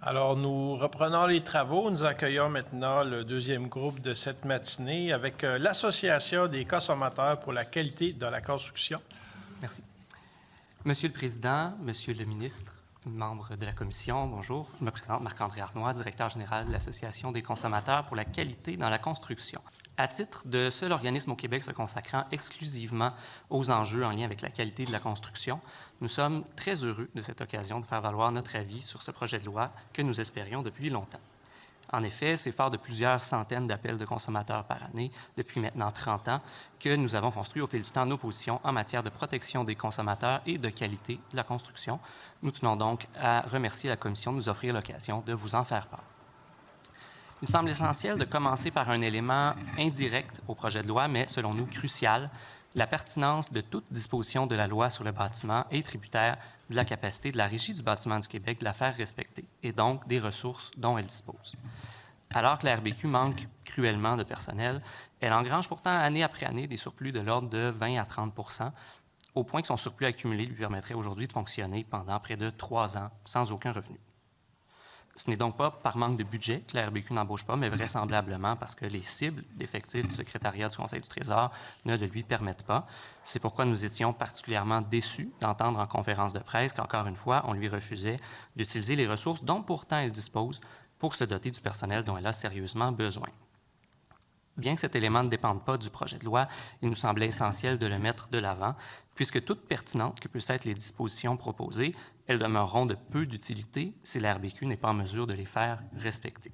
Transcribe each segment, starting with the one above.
Alors, nous reprenons les travaux. Nous accueillons maintenant le deuxième groupe de cette matinée avec l'Association des consommateurs pour la qualité de la construction. Merci. Monsieur le Président, Monsieur le Ministre, membres de la Commission, bonjour. Je me présente Marc-André Arnois, directeur général de l'Association des consommateurs pour la qualité dans la construction. À titre de seul organisme au Québec se consacrant exclusivement aux enjeux en lien avec la qualité de la construction, nous sommes très heureux de cette occasion de faire valoir notre avis sur ce projet de loi que nous espérions depuis longtemps. En effet, c'est fort de plusieurs centaines d'appels de consommateurs par année, depuis maintenant 30 ans, que nous avons construit au fil du temps nos positions en matière de protection des consommateurs et de qualité de la construction. Nous tenons donc à remercier la Commission de nous offrir l'occasion de vous en faire part. Il nous semble essentiel de commencer par un élément indirect au projet de loi, mais selon nous crucial. La pertinence de toute disposition de la loi sur le bâtiment est tributaire de la capacité de la Régie du bâtiment du Québec de la faire respecter et donc des ressources dont elle dispose. Alors que la RBQ manque cruellement de personnel, elle engrange pourtant année après année des surplus de l'ordre de 20 à 30 %, au point que son surplus accumulé lui permettrait aujourd'hui de fonctionner pendant près de 3 ans sans aucun revenu. Ce n'est donc pas par manque de budget que la RBQ n'embauche pas, mais vraisemblablement parce que les cibles d'effectifs du secrétariat du Conseil du Trésor ne le lui permettent pas. C'est pourquoi nous étions particulièrement déçus d'entendre en conférence de presse qu'encore une fois, on lui refusait d'utiliser les ressources dont pourtant elle dispose pour se doter du personnel dont elle a sérieusement besoin. Bien que cet élément ne dépende pas du projet de loi, il nous semblait essentiel de le mettre de l'avant, puisque toute pertinente que puissent être les dispositions proposées, elles demeureront de peu d'utilité si la RBQ n'est pas en mesure de les faire respecter.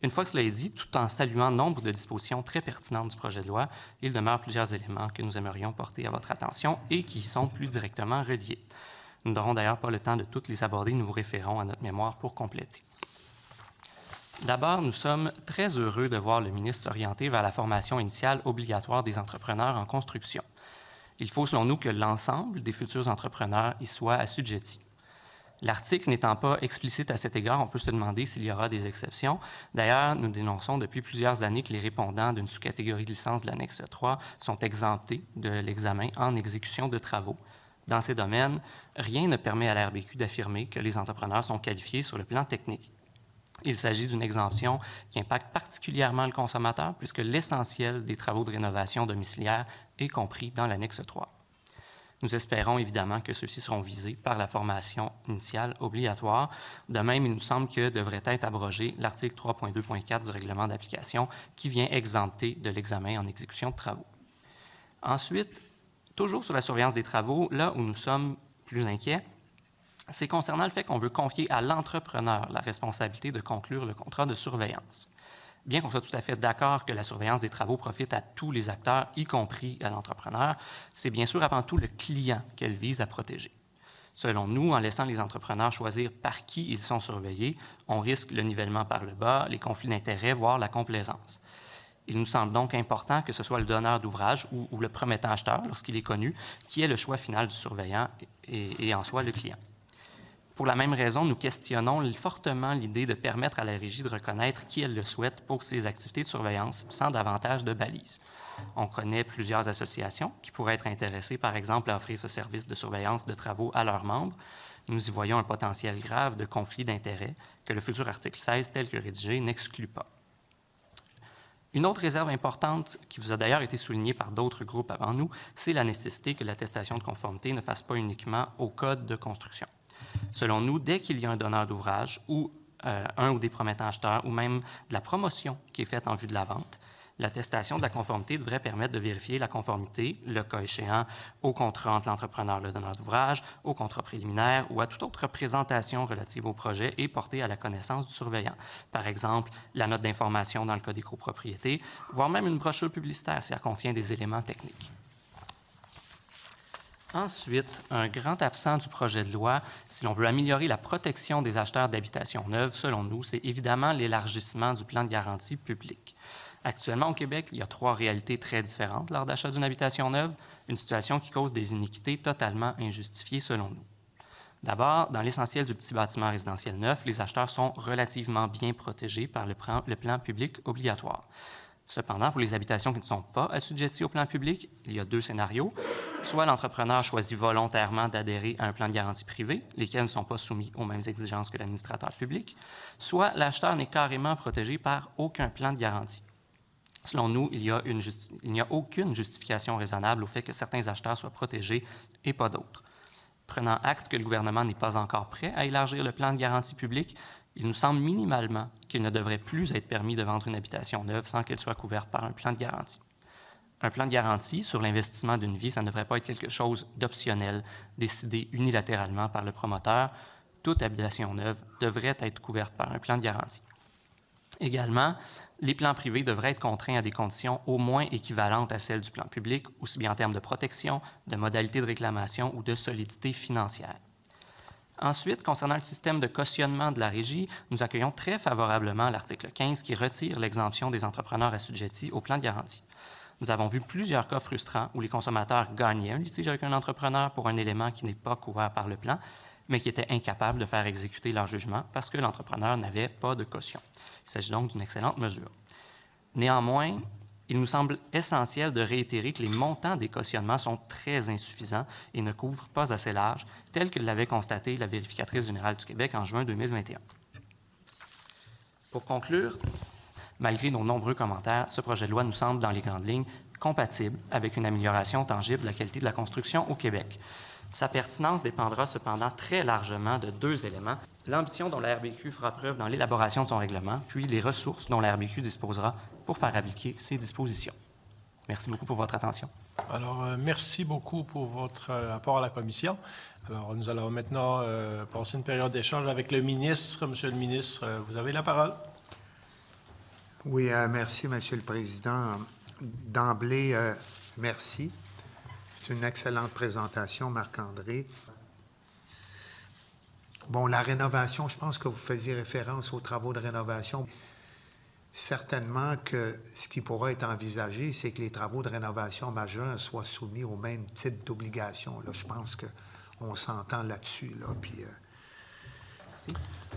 Une fois que cela est dit, tout en saluant nombre de dispositions très pertinentes du projet de loi, il demeure plusieurs éléments que nous aimerions porter à votre attention et qui y sont plus directement reliés. Nous n'aurons d'ailleurs pas le temps de toutes les aborder, nous vous référons à notre mémoire pour compléter. D'abord, nous sommes très heureux de voir le ministre s'orienter vers la formation initiale obligatoire des entrepreneurs en construction. Il faut, selon nous, que l'ensemble des futurs entrepreneurs y soient assujettis. L'article n'étant pas explicite à cet égard, on peut se demander s'il y aura des exceptions. D'ailleurs, nous dénonçons depuis plusieurs années que les répondants d'une sous-catégorie de licence de l'annexe 3 sont exemptés de l'examen en exécution de travaux. Dans ces domaines, rien ne permet à la RBQ d'affirmer que les entrepreneurs sont qualifiés sur le plan technique. Il s'agit d'une exemption qui impacte particulièrement le consommateur puisque l'essentiel des travaux de rénovation domiciliaire est compris dans l'annexe 3. Nous espérons évidemment que ceux-ci seront visés par la formation initiale obligatoire. De même, il nous semble que devrait être abrogé l'article 3.2.4 du règlement d'application qui vient exempter de l'examen en exécution de travaux. Ensuite, toujours sur la surveillance des travaux, là où nous sommes plus inquiets, c'est concernant le fait qu'on veut confier à l'entrepreneur la responsabilité de conclure le contrat de surveillance. Bien qu'on soit tout à fait d'accord que la surveillance des travaux profite à tous les acteurs, y compris à l'entrepreneur, c'est bien sûr avant tout le client qu'elle vise à protéger. Selon nous, en laissant les entrepreneurs choisir par qui ils sont surveillés, on risque le nivellement par le bas, les conflits d'intérêts, voire la complaisance. Il nous semble donc important que ce soit le donneur d'ouvrage ou le promettant acheteur, lorsqu'il est connu, qui ait le choix final du surveillant et en soi le client. Pour la même raison, nous questionnons fortement l'idée de permettre à la Régie de reconnaître qui elle le souhaite pour ses activités de surveillance sans davantage de balises. On connaît plusieurs associations qui pourraient être intéressées, par exemple, à offrir ce service de surveillance de travaux à leurs membres. Nous y voyons un potentiel grave de conflit d'intérêts que le futur article 16, tel que rédigé, n'exclut pas. Une autre réserve importante, qui vous a d'ailleurs été soulignée par d'autres groupes avant nous, c'est la nécessité que l'attestation de conformité ne fasse pas uniquement au code de construction. Selon nous, dès qu'il y a un donneur d'ouvrage ou un ou des promettants acheteurs ou même de la promotion qui est faite en vue de la vente, l'attestation de la conformité devrait permettre de vérifier la conformité, le cas échéant, au contrat entre l'entrepreneur et le donneur d'ouvrage, au contrat préliminaire ou à toute autre présentation relative au projet et portée à la connaissance du surveillant. Par exemple, la note d'information dans le cas des copropriétés, voire même une brochure publicitaire si elle contient des éléments techniques. Ensuite, un grand absent du projet de loi, si l'on veut améliorer la protection des acheteurs d'habitations neuves, selon nous, c'est évidemment l'élargissement du plan de garantie public. Actuellement, au Québec, il y a 3 réalités très différentes lors d'achat d'une habitation neuve, une situation qui cause des iniquités totalement injustifiées selon nous. D'abord, dans l'essentiel du petit bâtiment résidentiel neuf, les acheteurs sont relativement bien protégés par le plan public obligatoire. Cependant, pour les habitations qui ne sont pas assujetties au plan public, il y a 2 scénarios. Soit l'entrepreneur choisit volontairement d'adhérer à un plan de garantie privé, lesquels ne sont pas soumis aux mêmes exigences que l'administrateur public, soit l'acheteur n'est carrément protégé par aucun plan de garantie. Selon nous, il n'y a aucune justification raisonnable au fait que certains acheteurs soient protégés et pas d'autres. Prenant acte que le gouvernement n'est pas encore prêt à élargir le plan de garantie publique, il nous semble minimalement qu'il ne devrait plus être permis de vendre une habitation neuve sans qu'elle soit couverte par un plan de garantie. Un plan de garantie sur l'investissement d'une vie, ça ne devrait pas être quelque chose d'optionnel, décidé unilatéralement par le promoteur. Toute habitation neuve devrait être couverte par un plan de garantie. Également, les plans privés devraient être contraints à des conditions au moins équivalentes à celles du plan public, aussi bien en termes de protection, de modalités de réclamation ou de solidité financière. Ensuite, concernant le système de cautionnement de la régie, nous accueillons très favorablement l'article 15 qui retire l'exemption des entrepreneurs assujettis au plan de garantie. Nous avons vu plusieurs cas frustrants où les consommateurs gagnaient un litige avec un entrepreneur pour un élément qui n'est pas couvert par le plan, mais qui étaient incapables de faire exécuter leur jugement parce que l'entrepreneur n'avait pas de caution. Il s'agit donc d'une excellente mesure. Néanmoins, il nous semble essentiel de réitérer que les montants des cautionnements sont très insuffisants et ne couvrent pas assez large, tel que l'avait constaté la vérificatrice générale du Québec en juin 2021. Pour conclure, malgré nos nombreux commentaires, ce projet de loi nous semble, dans les grandes lignes, compatible avec une amélioration tangible de la qualité de la construction au Québec. Sa pertinence dépendra cependant très largement de 2 éléments: l'ambition dont la RBQ fera preuve dans l'élaboration de son règlement, puis les ressources dont la RBQ disposera pour faire appliquer ces dispositions. Merci beaucoup pour votre attention. Alors, merci beaucoup pour votre apport à la commission. Alors, nous allons maintenant passer une période d'échange avec le ministre. Monsieur le ministre, vous avez la parole. Oui, merci, Monsieur le Président. D'emblée, merci. C'est une excellente présentation, Marc-André. Bon, la rénovation, je pense que vous faisiez référence aux travaux de rénovation. Certainement que ce qui pourra être envisagé, c'est que les travaux de rénovation majeure soient soumis au même type d'obligation. Je pense qu'on s'entend là-dessus. Puis, Merci.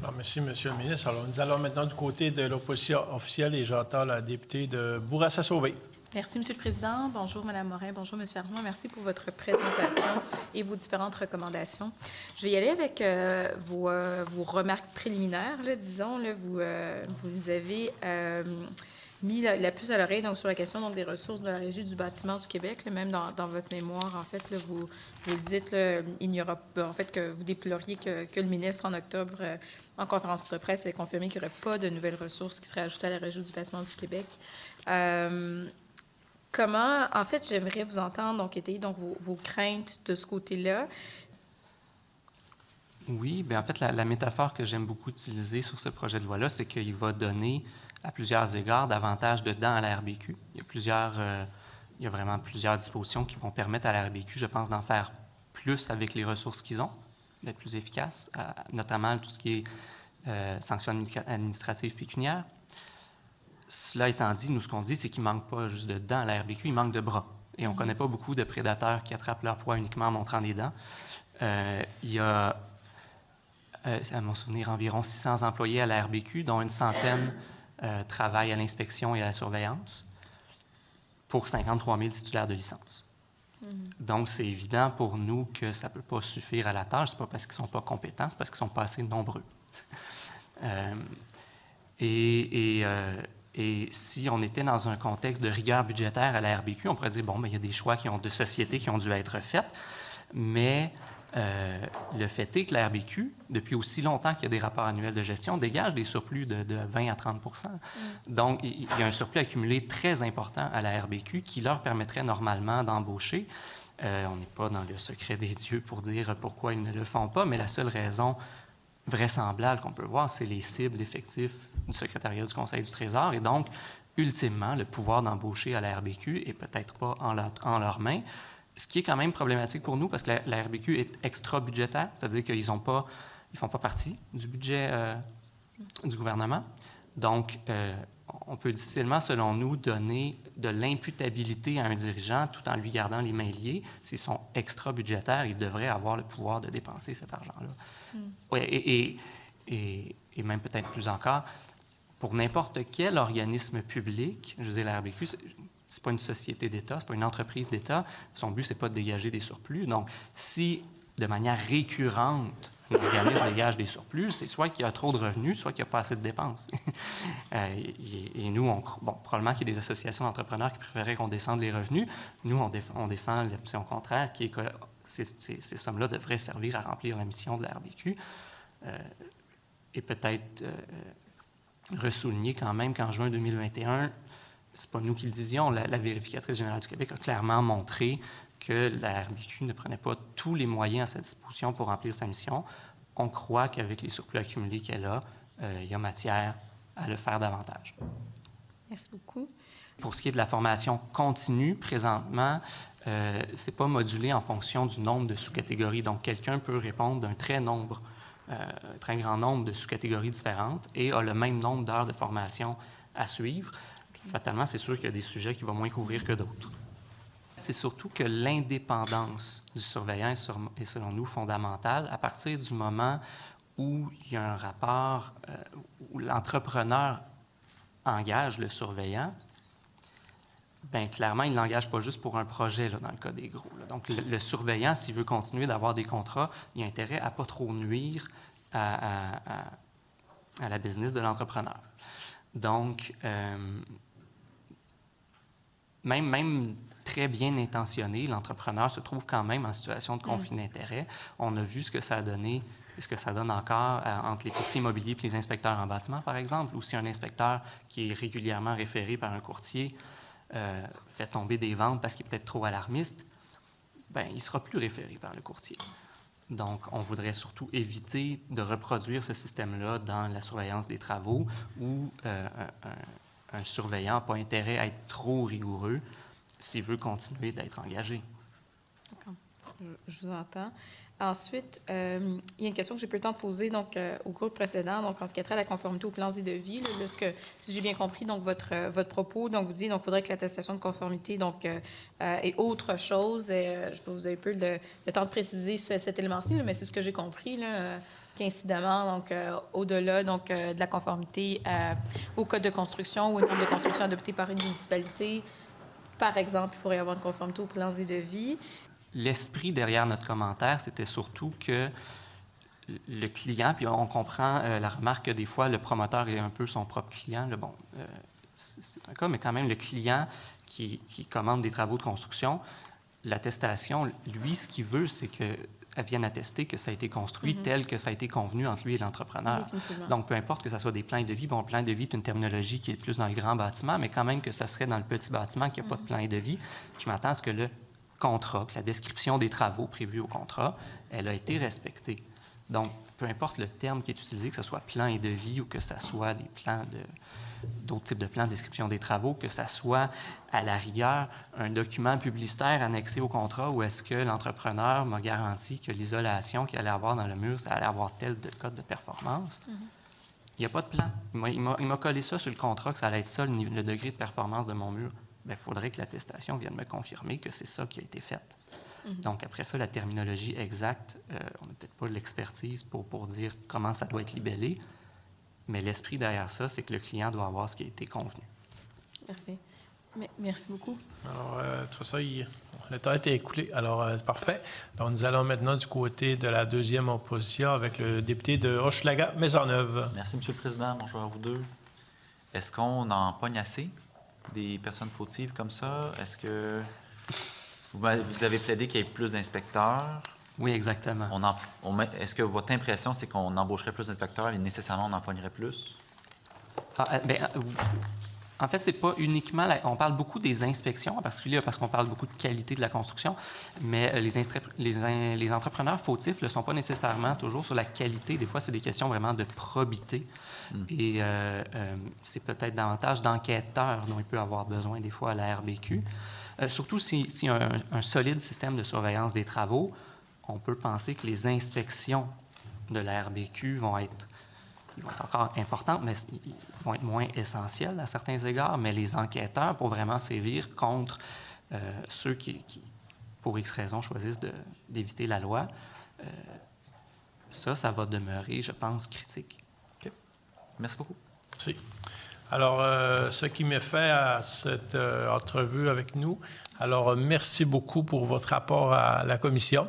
Alors, merci, Monsieur le ministre. Alors, nous allons maintenant du côté de l'opposition officielle et j'entends la députée de Bourassa-Sauvé. Merci, Monsieur le Président. Bonjour, Mme Morin. Bonjour, M. Arnois. Merci pour votre présentation et vos différentes recommandations. Je vais y aller avec vos remarques préliminaires, là, disons. Là, vous avez mis la puce à l'oreille donc, sur la question donc, des ressources de la Régie du bâtiment du Québec. Là, même dans votre mémoire, en fait, là, vous le dites, là, il n'y aura pas, en fait, que vous déploriez que le ministre, en octobre, en conférence de presse, avait confirmé qu'il n'y aurait pas de nouvelles ressources qui seraient ajoutées à la Régie du bâtiment du Québec. Comment, en fait, j'aimerais vous entendre, donc, étayer donc, vos craintes de ce côté-là. Oui, bien, en fait, la métaphore que j'aime beaucoup utiliser sur ce projet de loi-là, c'est qu'il va donner, à plusieurs égards, davantage de dents à la RBQ. Il y a vraiment plusieurs dispositions qui vont permettre à la RBQ, je pense, d'en faire plus avec les ressources qu'ils ont, d'être plus efficaces, notamment tout ce qui est sanctions administratives pécuniaires. Cela étant dit, nous, ce qu'on dit, c'est qu'il ne manque pas juste de dents à la RBQ, il manque de bras. Et on ne connaît pas beaucoup de prédateurs qui attrapent leur proie uniquement en montrant des dents. Il y a, à mon souvenir, environ 600 employés à la RBQ, dont une centaine travaillent à l'inspection et à la surveillance, pour 53 000 titulaires de licence. Donc, c'est évident pour nous que ça ne peut pas suffire à la tâche. Ce n'est pas parce qu'ils ne sont pas compétents, c'est parce qu'ils ne sont pas assez nombreux. Et si on était dans un contexte de rigueur budgétaire à la RBQ, on pourrait dire, bon, bien, il y a des choix de société qui ont dû être faits, mais le fait est que la RBQ, depuis aussi longtemps qu'il y a des rapports annuels de gestion, dégage des surplus de 20 à 30 Donc, il y a un surplus accumulé très important à la RBQ qui leur permettrait normalement d'embaucher. On n'est pas dans le secret des dieux pour dire pourquoi ils ne le font pas, mais la seule raison vraisemblable qu'on peut voir, c'est les cibles d'effectifs du secrétariat du Conseil du Trésor. Et donc, ultimement, le pouvoir d'embaucher à la RBQ n'est peut-être pas en leurs mains, ce qui est quand même problématique pour nous parce que la RBQ est extra-budgétaire, c'est-à-dire qu'ils ne font pas partie du budget du gouvernement. Donc, on peut difficilement, selon nous, donner de l'imputabilité à un dirigeant tout en lui gardant les mains liées. S'ils sont extra-budgétaires, ils devraient avoir le pouvoir de dépenser cet argent-là. Oui, et même peut-être plus encore, pour n'importe quel organisme public, je veux dire, la RBQ, c'est pas une société d'État, c'est pas une entreprise d'État. Son but, c'est pas de dégager des surplus. Donc, si de manière récurrente, l'organisme dégage des surplus, c'est soit qu'il y a trop de revenus, soit qu'il n'y a pas assez de dépenses. Et nous, probablement qu'il y a des associations d'entrepreneurs qui préféraient qu'on descende les revenus. Nous, on défend l'option contraire, qui est que ces sommes-là devraient servir à remplir la mission de la RBQ. Et peut-être ressouligner quand même qu'en juin 2021, c'est pas nous qui le disions, la vérificatrice générale du Québec a clairement montré que la RBQ ne prenait pas tous les moyens à sa disposition pour remplir sa mission. On croit qu'avec les surplus accumulés qu'elle a, il y a matière à le faire davantage. Merci beaucoup. Pour ce qui est de la formation continue, présentement, c'est pas modulé en fonction du nombre de sous-catégories. Donc, quelqu'un peut répondre d'un très grand nombre de sous-catégories différentes et a le même nombre d'heures de formation à suivre. Fatalement, c'est sûr qu'il y a des sujets qu'il va moins couvrir que d'autres. C'est surtout que l'indépendance du surveillant est, selon nous, fondamentale à partir du moment où il y a un rapport où l'entrepreneur engage le surveillant. Bien, clairement, il ne l'engage pas juste pour un projet, là, dans le cas des gros. Là. Donc, le surveillant, s'il veut continuer d'avoir des contrats, il a intérêt à ne pas trop nuire à la business de l'entrepreneur. Donc, même très bien intentionné, l'entrepreneur se trouve quand même en situation de conflit d'intérêts. On a vu ce que ça a donné, ce que ça donne encore entre les courtiers immobiliers et les inspecteurs en bâtiment, par exemple, ou si un inspecteur qui est régulièrement référé par un courtier fait tomber des ventes parce qu'il est peut-être trop alarmiste, bien, il ne sera plus référé par le courtier. Donc, on voudrait surtout éviter de reproduire ce système-là dans la surveillance des travaux où un surveillant n'a pas intérêt à être trop rigoureux s'il veut continuer d'être engagé. D'accord. Je vous entends. Ensuite, il y a une question que j'ai peu le temps de poser donc, au groupe précédent, donc en ce qui a trait à la conformité aux plans et devis. Là, si j'ai bien compris donc, votre propos, donc vous dites qu'il faudrait que l'attestation de conformité donc, est autre chose. Vous avez peu le temps de préciser cet élément-ci, mais c'est ce que j'ai compris. Là, qu'incidemment, donc, au-delà donc, de la conformité au code de construction ou aux normes de construction adoptées par une municipalité, par exemple, il pourrait y avoir une conformité aux plans et devis. L'esprit derrière notre commentaire, c'était surtout que le client, puis on comprend la remarque que des fois, le promoteur est un peu son propre client. Là, bon, c'est un cas, mais quand même, le client qui commande des travaux de construction, l'attestation, lui, ce qu'il veut, c'est qu'elle vienne attester que ça a été construit tel que ça a été convenu entre lui et l'entrepreneur. Donc, peu importe que ce soit des plans et devis. Bon, plan et devis est une terminologie qui est plus dans le grand bâtiment, mais quand même que ça serait dans le petit bâtiment qu'il n'y a pas de plan et devis. Je m'attends à ce que le contrat, que la description des travaux prévus au contrat, elle a été respectée. Donc, peu importe le terme qui est utilisé, que ce soit plan et devis ou que ce soit des plans d'autres types de plans de description des travaux, que ce soit à la rigueur un document publicitaire annexé au contrat où est-ce que l'entrepreneur m'a garanti que l'isolation qu'il allait avoir dans le mur, ça allait avoir tel code de performance. Il n'y a pas de plan. Il m'a collé ça sur le contrat, que ça allait être ça le degré de performance de mon mur. Bien, il faudrait que l'attestation vienne me confirmer que c'est ça qui a été fait. Donc, après ça, la terminologie exacte, on n'a peut-être pas l'expertise pour dire comment ça doit être libellé, mais l'esprit derrière ça, c'est que le client doit avoir ce qui a été convenu. Parfait. Merci beaucoup. Alors, de toute façon, le temps a été écoulé. Alors, parfait. Alors, nous allons maintenant du côté de la deuxième opposition avec le député de Hochelaga-Maisonneuve. Merci, M. le Président. Bonjour à vous deux. Est-ce qu'on en pogne assez des personnes fautives comme ça? Est-ce que vous avez plaidé qu'il y ait plus d'inspecteurs? Oui, exactement. Est-ce que votre impression, c'est qu'on embaucherait plus d'inspecteurs et nécessairement on en pognerait plus? En fait, c'est pas uniquement... on parle beaucoup des inspections, en particulier parce qu'on parle beaucoup de qualité de la construction, mais les entrepreneurs fautifs ne le sont pas nécessairement toujours sur la qualité. Des fois, c'est des questions vraiment de probité. Et c'est peut-être davantage d'enquêteurs dont il peut avoir besoin des fois à la RBQ. Surtout si un solide système de surveillance des travaux, on peut penser que les inspections de la RBQ vont être encore importantes, mais ils vont être moins essentielles à certains égards. Mais les enquêteurs, pour vraiment sévir contre ceux qui, pour X raisons, choisissent d'éviter la loi, ça va demeurer, je pense, critique. OK. Merci beaucoup. Merci. Alors, ce qui met fait à cette entrevue avec nous. Alors, merci beaucoup pour votre rapport à la commission.